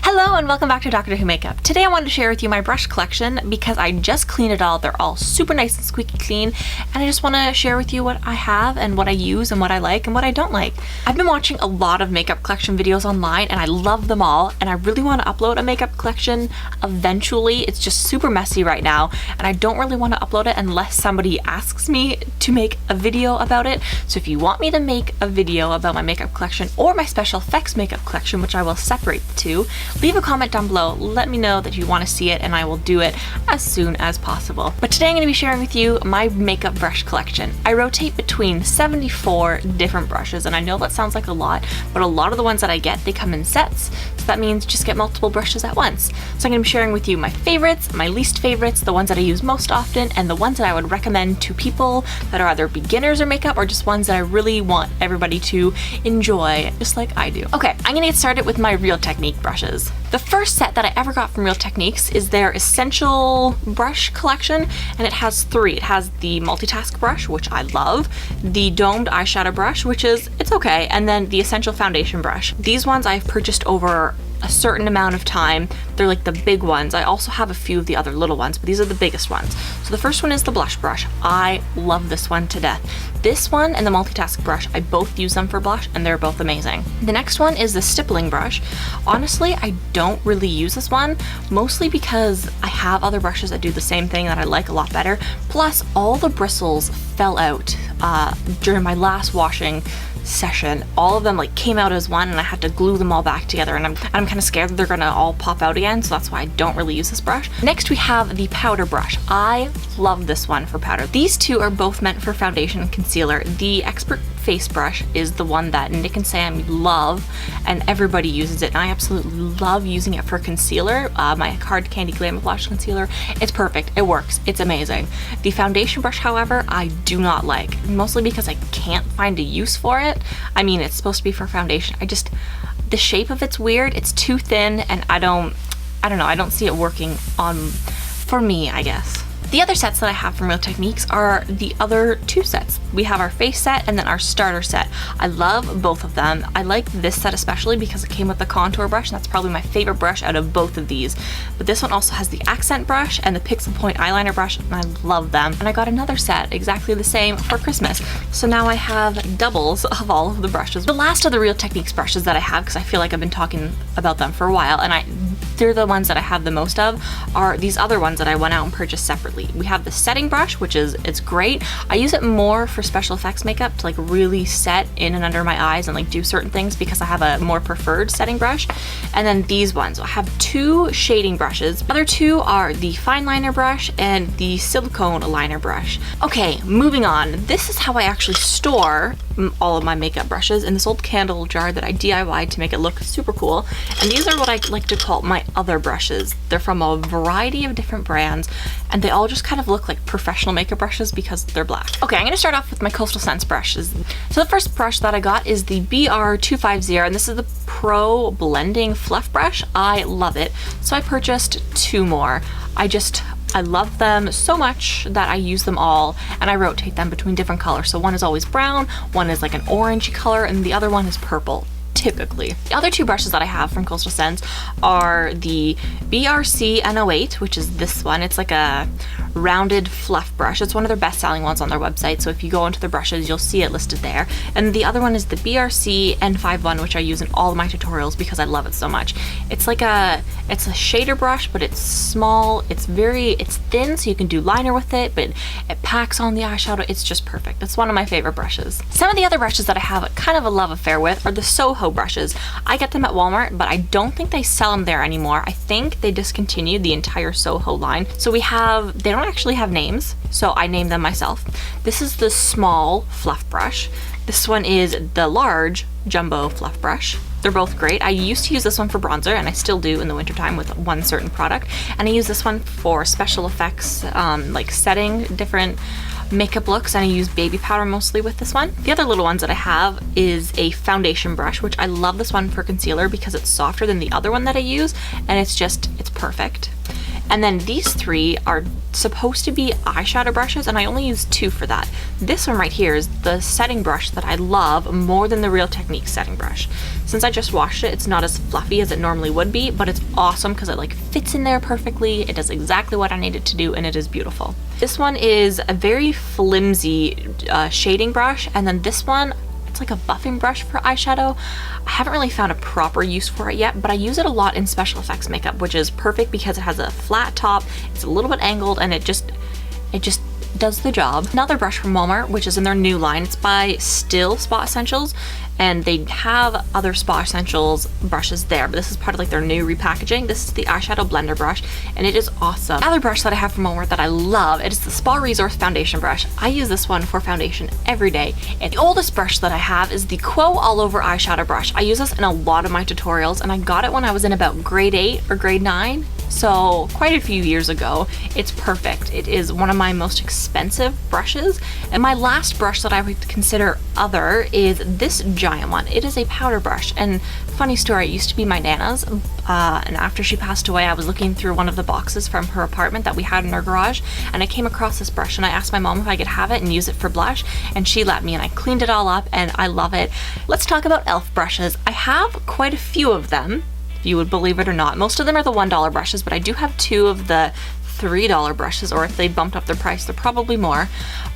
Hello and welcome back to Doctor Who Makeup. Today I wanted to share with you my brush collection because I just cleaned it all. They're all super nice and squeaky clean, and I just want to share with you what I have and what I use and what I like and what I don't like. I've been watching a lot of makeup collection videos online and I love them all, and I really want to upload a makeup collection eventually. It's just super messy right now and I don't really want to upload it unless somebody asks me to make a video about it. So if you want me to make a video about my makeup collection or my special effects makeup collection, which I will separate the two, leave a comment down below, let me know that you want to see it and I will do it as soon as possible. But today I'm going to be sharing with you my makeup brush collection. I rotate between 74 different brushes, and I know that sounds like a lot, but a lot of the ones that I get, they come in sets, so that means just get multiple brushes at once. So I'm going to be sharing with you my favorites, my least favorites, the ones that I use most often, and the ones that I would recommend to people that are either beginners or makeup or just ones that I really want everybody to enjoy, just like I do. Okay, I'm going to get started with my Real Technique brushes. The first set that I ever got from Real Techniques is their Essential brush collection, and it has three. It has the multitask brush, which I love, the domed eyeshadow brush, which is, it's okay, and then the Essential foundation brush. These ones I've purchased over a certain amount of time. They're like the big ones. I also have a few of the other little ones, but these are the biggest ones. So the first one is the blush brush. I love this one to death. This one and the multitask brush, I both use them for blush and they're both amazing. The next one is the stippling brush. Honestly, I don't really use this one, mostly because I have other brushes that do the same thing that I like a lot better. Plus, all the bristles fell out during my last washing session. All of them like came out as one and I had to glue them all back together, and I'm kind of scared that they're gonna all pop out again, so that's why I don't really use this brush. Next we have the powder brush. I love this one for powder. These two are both meant for foundation and concealer. The Expert face brush is the one that Nick and Sam love and everybody uses it, and I absolutely love using it for concealer. My Hard Candy Glamour Lash Concealer, it's perfect, it works, it's amazing. The foundation brush, however, I do not like, mostly because I can't find a use for it. I mean, it's supposed to be for foundation. The shape of it's weird, it's too thin, and I don't know, I don't see it working for me, I guess. The other sets that I have from Real Techniques are the other two sets. We have our face set and then our starter set. I love both of them. I like this set especially because it came with the contour brush, and that's probably my favorite brush out of both of these. But this one also has the accent brush and the Pixel Point eyeliner brush, and I love them. And I got another set exactly the same for Christmas. So now I have doubles of all of the brushes. The last of the Real Techniques brushes that I have, because I feel like I've been talking about them for a while, and they're the ones that I have the most of, are these other ones that I went out and purchased separately. We have the setting brush, which it's great. I use it more for special effects makeup to like really set in and under my eyes and like do certain things because I have a more preferred setting brush. And then these ones, I have two shading brushes. The other two are the fine liner brush and the silicone liner brush. Okay, moving on. This is how I actually store all of my makeup brushes in this old candle jar that I DIY'd to make it look super cool. And these are what I like to call my other brushes. They're from a variety of different brands, and they all just kind of look like professional makeup brushes because they're black. Okay, I'm gonna start off with my Coastal Scents brushes. So the first brush that I got is the BR250, and this is the Pro Blending Fluff Brush. I love it. So I purchased two more. I love them so much that I use them all, and I rotate them between different colors. So one is always brown, one is like an orangey color, and the other one is purple, typically. The other two brushes that I have from Coastal Scents are the BRC N08, which is this one. It's like a rounded fluff brush. It's one of their best-selling ones on their website, so if you go into the brushes, you'll see it listed there. And the other one is the BRC N51, which I use in all of my tutorials because I love it so much. It's a shader brush, but it's small, it's thin, so you can do liner with it, but it packs on the eyeshadow. It's just perfect. It's one of my favorite brushes. Some of the other brushes that I have kind of a love affair with are the Soho brushes. I get them at Walmart, but I don't think they sell them there anymore. I think they discontinued the entire Soho line. So they don't actually have names, so I named them myself. This is the small fluff brush. This one is the large jumbo fluff brush. They're both great. I used to use this one for bronzer, and I still do in the wintertime with one certain product. And I use this one for special effects, like setting different makeup looks, and I use baby powder mostly with this one. The other little ones that I have is a foundation brush, which I love this one for concealer because it's softer than the other one that I use, and it's perfect. And then these 3 are supposed to be eyeshadow brushes, and I only use 2 for that. This one right here is the setting brush that I love more than the Real Techniques setting brush. Since I just washed it, it's not as fluffy as it normally would be, but it's awesome because it like fits in there perfectly. It does exactly what I need it to do, and it is beautiful. This one is a very flimsy shading brush, and then this one, it's like a buffing brush for eyeshadow. I haven't really found a proper use for it yet, but I use it a lot in special effects makeup, which is perfect because it has a flat top, it's a little bit angled, and it just does the job. Another brush from Walmart, which is in their new line. It's by Still Spot Essentials, and they have other Spot Essentials brushes there, but this is part of like their new repackaging. This is the eyeshadow blender brush, and it is awesome. Another brush that I have from Walmart that I love, it is the Spa Resource foundation brush. I use this one for foundation every day. And the oldest brush that I have is the Quo All Over eyeshadow brush. I use this in a lot of my tutorials, and I got it when I was in about grade 8 or grade 9. So quite a few years ago. It's perfect. It is one of my most expensive brushes. And my last brush that I would consider other is this giant one. It is a powder brush, and funny story, it used to be my Nana's, and after she passed away, I was looking through one of the boxes from her apartment that we had in our garage, and I came across this brush, and I asked my mom if I could have it and use it for blush, and she let me, and I cleaned it all up, and I love it. Let's talk about e.l.f. brushes. I have quite a few of them, if you would believe it or not. Most of them are the $1 brushes, but I do have 2 of the $3 brushes, or if they bumped up their price, they're probably more.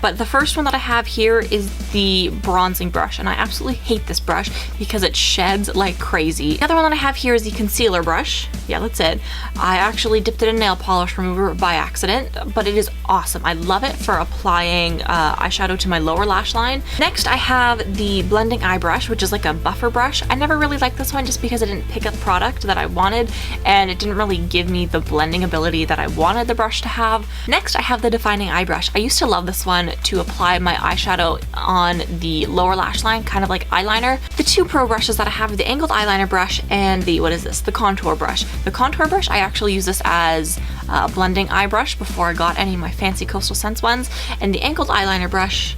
But the first one that I have here is the bronzing brush, and I absolutely hate this brush because it sheds like crazy. The other one that I have here is the concealer brush. Yeah, that's it. I actually dipped it in nail polish remover by accident, but it is awesome. I love it for applying eyeshadow to my lower lash line. Next, I have the blending eye brush, which is like a buffer brush. I never really liked this one just because it didn't pick up product that I wanted, and it didn't really give me the blending ability that I wanted the brush to have. Next, I have the defining eye brush. I used to love this one to apply my eyeshadow on the lower lash line, kind of like eyeliner. The 2 pro brushes that I have are the angled eyeliner brush and the, what is this? The contour brush. The contour brush, I actually use this as a blending eye brush before I got any of my fancy Coastal Scents ones. And the angled eyeliner brush,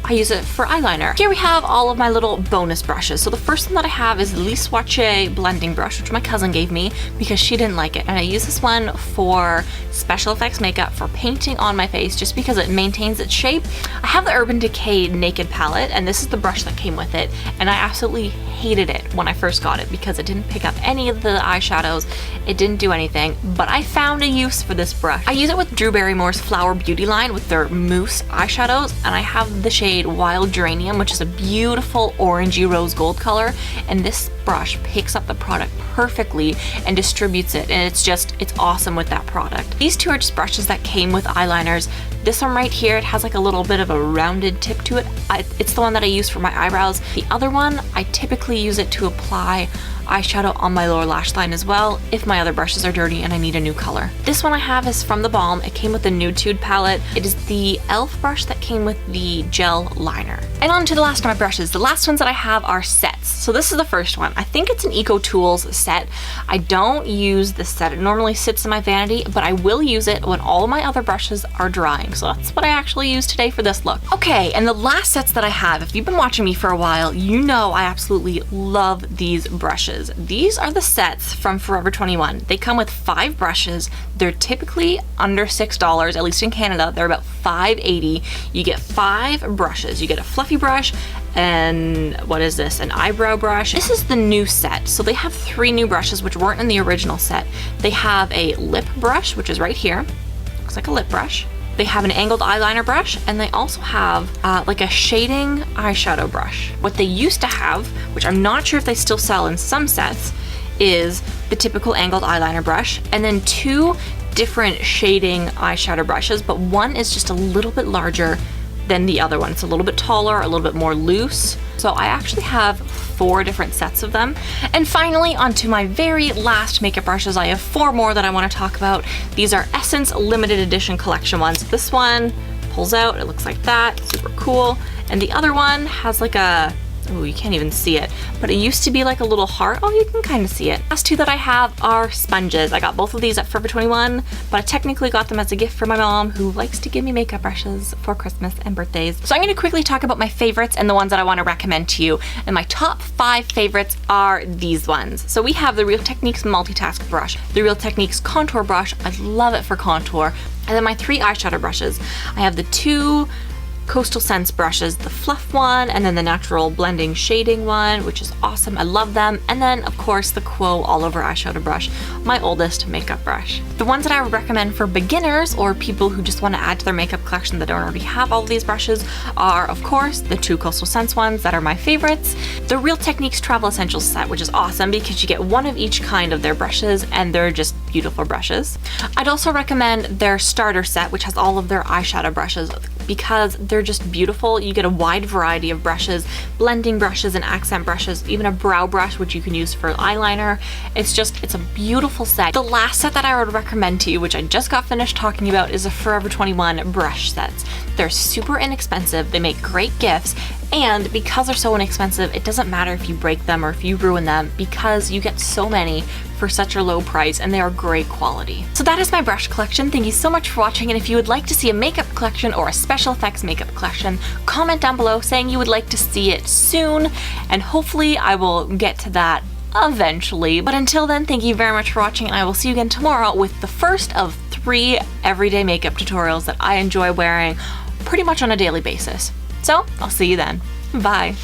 I use it for eyeliner. Here we have all of my little bonus brushes. So the first one that I have is the Lis Swatche blending brush, which my cousin gave me because she didn't like it. And I use this one for special effects makeup, for painting on my face, just because it maintains its shape. I have the Urban Decay Naked palette, and this is the brush that came with it. And I absolutely hated it when I first got it because it didn't pick up any of the eyeshadows. It didn't do anything, but I found a use for this brush. I use it with Drew Barrymore's Flower Beauty line with their mousse eyeshadows, and I have the shade Wild Geranium, which is a beautiful orangey rose gold color, and this brush picks up the product perfectly and distributes it, and it's awesome with that product. These 2 are just brushes that came with eyeliners. This one right here, it has like a little bit of a rounded tip to it. It's the one that I use for my eyebrows. The other one, I typically use it to apply eyeshadow on my lower lash line as well if my other brushes are dirty and I need a new color. This one I have is from the Balm. It came with the Nude palette. It is the e.l.f. brush that came with the gel liner. And on to the last of my brushes. The last ones that I have are sets. So this is the first one. I think it's an Eco Tools set. I don't use this set. It normally sits in my vanity, but I will use it when all of my other brushes are drying. So that's what I actually use today for this look. Okay, and the last sets that I have, if you've been watching me for a while, you know I absolutely love these brushes. These are the sets from Forever 21. They come with 5 brushes. They're typically under $6, at least in Canada. They're about $5.80. You get 5 brushes. You get a fluffy brush, and what is this? An eyebrow brush. This is the new set. So they have 3 new brushes which weren't in the original set. They have a lip brush, which is right here. Looks like a lip brush. They have an angled eyeliner brush, and they also have like a shading eyeshadow brush. What they used to have, which I'm not sure if they still sell in some sets, is the typical angled eyeliner brush, and then 2 different shading eyeshadow brushes, but one is just a little bit larger than the other one. It's a little bit taller, a little bit more loose. So I actually have 4 different sets of them. And finally, onto my very last makeup brushes. I have 4 more that I want to talk about. These are Essence limited edition collection ones. This one pulls out, it looks like that, super cool. And the other one has like a Oh, you can't even see it, but it used to be like a little heart. Oh, you can kind of see it. Last two that I have are sponges. I got both of these at Forever 21, but I technically got them as a gift for my mom, who likes to give me makeup brushes for Christmas and birthdays. So I'm going to quickly talk about my favorites and the ones that I want to recommend to you. And my top 5 favorites are these ones. So we have the Real Techniques Multitask Brush, the Real Techniques Contour Brush. I love it for contour. And then my 3 eyeshadow brushes. I have the 2 Coastal Scents brushes, the fluff one, and then the natural blending shading one, which is awesome. I love them. And then of course the Quo all over eyeshadow brush, my oldest makeup brush. The ones that I would recommend for beginners or people who just want to add to their makeup collection that don't already have all of these brushes are of course the 2 Coastal Scents ones that are my favorites, the Real Techniques Travel Essentials set, which is awesome because you get one of each kind of their brushes and they're just beautiful brushes. I'd also recommend their starter set, which has all of their eyeshadow brushes, because they're just beautiful. You get a wide variety of brushes, blending brushes and accent brushes, even a brow brush which you can use for eyeliner. It's a beautiful set. The last set that I would recommend to you, which I just got finished talking about, is a Forever 21 brush sets. They're super inexpensive, they make great gifts, and because they're so inexpensive, it doesn't matter if you break them or if you ruin them because you get so many for such a low price and they are great quality. So that is my brush collection. Thank you so much for watching, and if you would like to see a makeup collection or a special effects makeup collection, comment down below saying you would like to see it soon, and hopefully I will get to that eventually. But until then, thank you very much for watching, and I will see you again tomorrow with the first of 3 everyday makeup tutorials that I enjoy wearing pretty much on a daily basis. So I'll see you then. Bye.